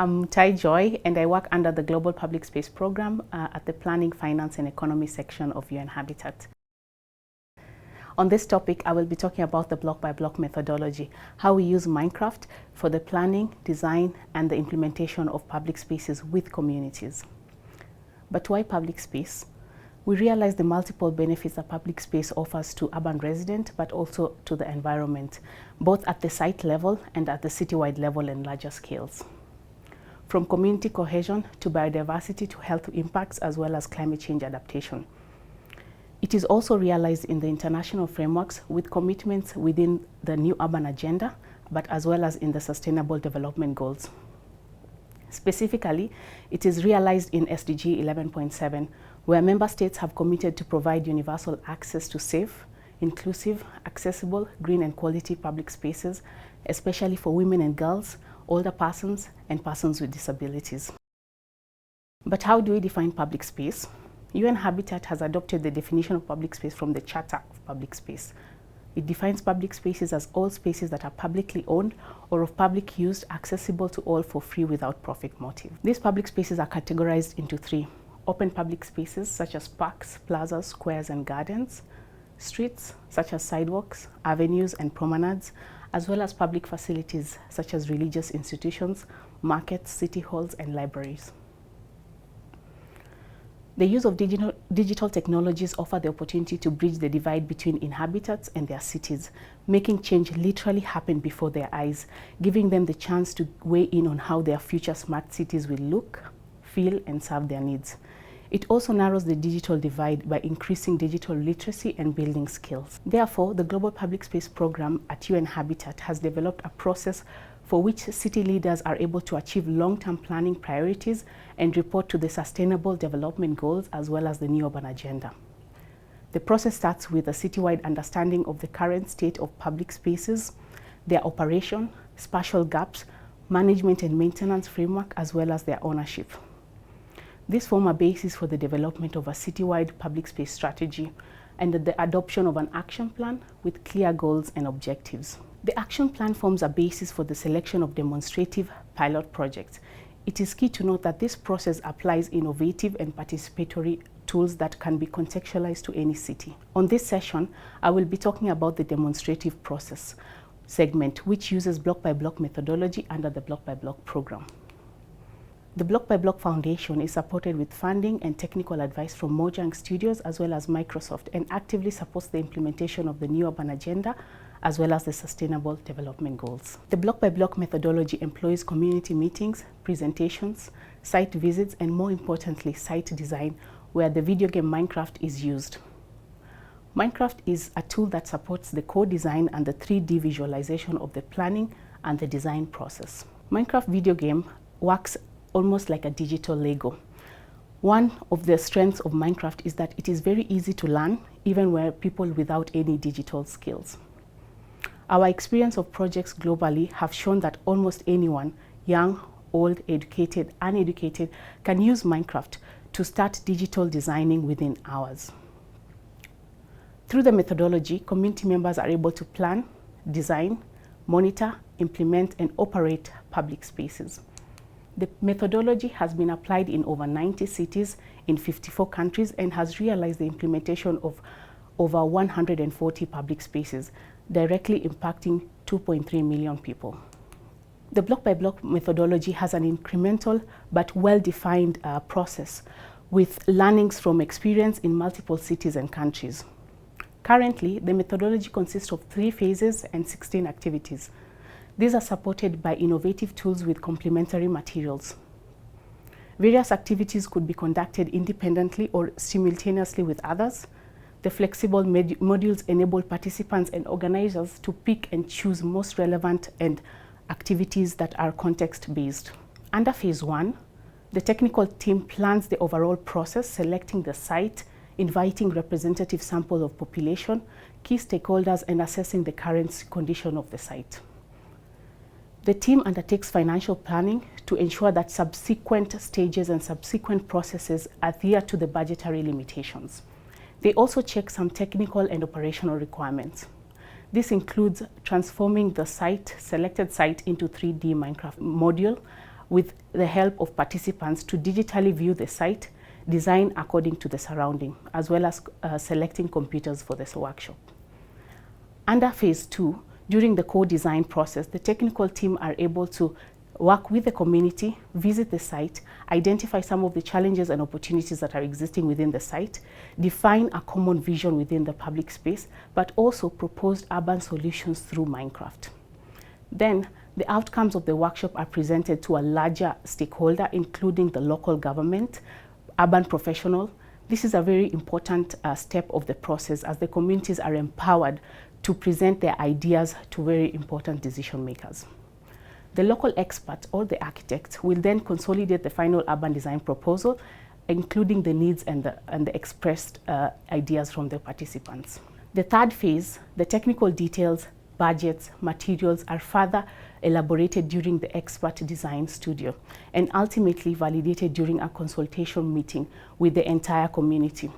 I'm Tai Joy, and I work under the Global Public Space Program at the Planning, Finance and Economy section of UN Habitat. On this topic, I will be talking about the block-by-block methodology, how we use Minecraft for the planning, design, and the implementation of public spaces with communities. But why public space? We realize the multiple benefits that public space offers to urban residents, but also to the environment, both at the site level and at the citywide level and larger scales. From community cohesion to biodiversity to health impacts, as well as climate change adaptation. It is also realized in the international frameworks with commitments within the New Urban Agenda, but as well as in the Sustainable Development Goals. Specifically, it is realized in SDG 11.7, where member states have committed to provide universal access to safe, inclusive, accessible, green and quality public spaces, especially for women and girls, older persons, and persons with disabilities. But how do we define public space? UN Habitat has adopted the definition of public space from the Charter of Public Space. It defines public spaces as all spaces that are publicly owned or of public use, accessible to all for free without profit motive. These public spaces are categorized into three: open public spaces such as parks, plazas, squares and gardens, streets such as sidewalks, avenues and promenades, as well as public facilities such as religious institutions, markets, city halls and libraries. The use of digital technologies offer the opportunity to bridge the divide between inhabitants and their cities, making change literally happen before their eyes, giving them the chance to weigh in on how their future smart cities will look, feel and serve their needs. It also narrows the digital divide by increasing digital literacy and building skills. Therefore, the Global Public Space Program at UN Habitat has developed a process for which city leaders are able to achieve long-term planning priorities and report to the Sustainable Development Goals as well as the New Urban Agenda. The process starts with a citywide understanding of the current state of public spaces, their operation, spatial gaps, management and maintenance framework, as well as their ownership. These form a basis for the development of a citywide public space strategy and the adoption of an action plan with clear goals and objectives. The action plan forms a basis for the selection of demonstrative pilot projects. It is key to note that this process applies innovative and participatory tools that can be contextualized to any city. On this session, I will be talking about the demonstrative process segment, which uses block-by-block methodology under the block-by-block program. The BlockbyBlock Foundation is supported with funding and technical advice from Mojang Studios as well as Microsoft, and actively supports the implementation of the New Urban Agenda as well as the Sustainable Development Goals. The block-by-block methodology employs community meetings, presentations, site visits, and more importantly, site design, where the video game Minecraft is used. Minecraft is a tool that supports the co-design and the 3D visualization of the planning and the design process. Minecraft video game works almost like a digital Lego. One of the strengths of Minecraft is that it is very easy to learn, even where people without any digital skills. Our experience of projects globally have shown that almost anyone, young, old, educated, uneducated, can use Minecraft to start digital designing within hours. Through the methodology, community members are able to plan, design, monitor, implement, and operate public spaces. The methodology has been applied in over 90 cities in 54 countries and has realized the implementation of over 140 public spaces, directly impacting 2.3 million people. The block-by-block methodology has an incremental but well-defined process with learnings from experience in multiple cities and countries. Currently, the methodology consists of 3 phases and 16 activities. These are supported by innovative tools with complementary materials. Various activities could be conducted independently or simultaneously with others. The flexible modules enable participants and organizers to pick and choose most relevant and activities that are context-based. Under Phase 1, the technical team plans the overall process, selecting the site, inviting representative samples of population, key stakeholders, and assessing the current condition of the site. The team undertakes financial planning to ensure that subsequent stages and subsequent processes adhere to the budgetary limitations. They also check some technical and operational requirements. This includes transforming the selected site into 3D Minecraft module with the help of participants to digitally view the site, design according to the surrounding, as well as selecting computers for this workshop. Under phase 2, during the co-design process, the technical team are able to work with the community, visit the site, identify some of the challenges and opportunities that are existing within the site, define a common vision within the public space, but also propose urban solutions through Minecraft. Then, the outcomes of the workshop are presented to a larger stakeholder, including the local government, urban professional. This is a very important step of the process, as the communities are empowered to present their ideas to very important decision makers. The local expert or the architect will then consolidate the final urban design proposal, including the needs and the expressed ideas from the participants. The third phase, the technical details, budgets, materials are further elaborated during the expert design studio and ultimately validated during a consultation meeting with the entire community.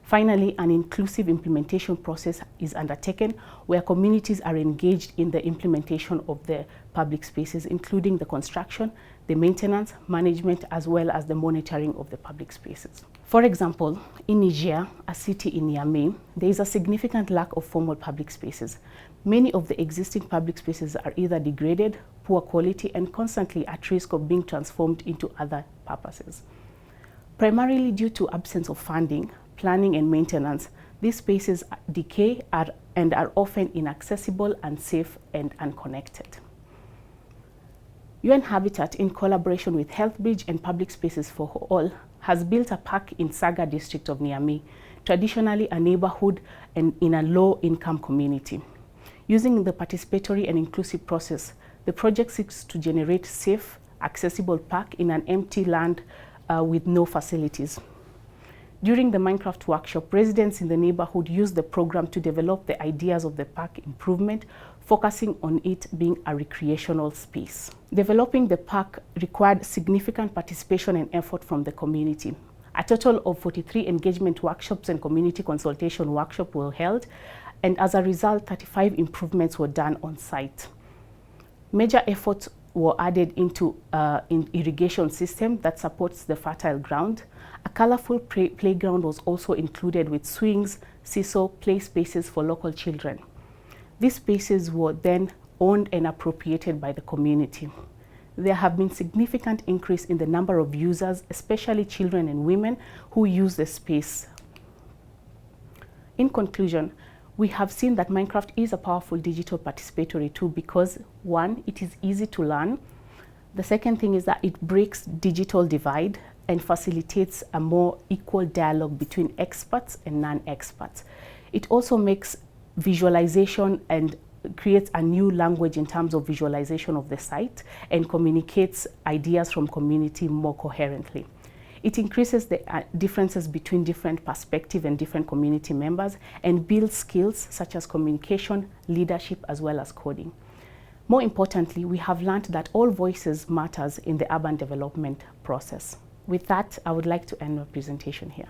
Finally, an inclusive implementation process is undertaken where communities are engaged in the implementation of the public spaces, including the construction, the maintenance, management, as well as the monitoring of the public spaces. For example, in Niger, a city in Niamey, there is a significant lack of formal public spaces. Many of the existing public spaces are either degraded, poor quality, and constantly at risk of being transformed into other purposes. Primarily due to absence of funding, planning and maintenance, these spaces decay and are often inaccessible, unsafe, and unconnected. UN Habitat, in collaboration with HealthBridge and Public Spaces for All, has built a park in Saga district of Niamey, traditionally a neighborhood and in a low-income community. Using the participatory and inclusive process, the project seeks to generate safe, accessible park in an empty land with no facilities. During the Minecraft workshop, residents in the neighborhood used the program to develop the ideas of the park improvement, focusing on it being a recreational space. Developing the park required significant participation and effort from the community. A total of 43 engagement workshops and community consultation workshops were held, and as a result, 35 improvements were done on site. Major efforts were added into an irrigation system that supports the fertile ground. A colorful playground was also included with swings, seesaw, play spaces for local children. These spaces were then owned and appropriated by the community. There have been significant increase in the number of users, especially children and women, who use the space. In conclusion, we have seen that Minecraft is a powerful digital participatory tool because, one, it is easy to learn. The second thing is that it breaks digital divide and facilitates a more equal dialogue between experts and non-experts. It also makes visualization and creates a new language in terms of visualization of the site and communicates ideas from community more coherently. It increases the differences between different perspectives and different community members and builds skills such as communication, leadership, as well as coding. More importantly, we have learned that all voices matters in the urban development process. With that, I would like to end my presentation here.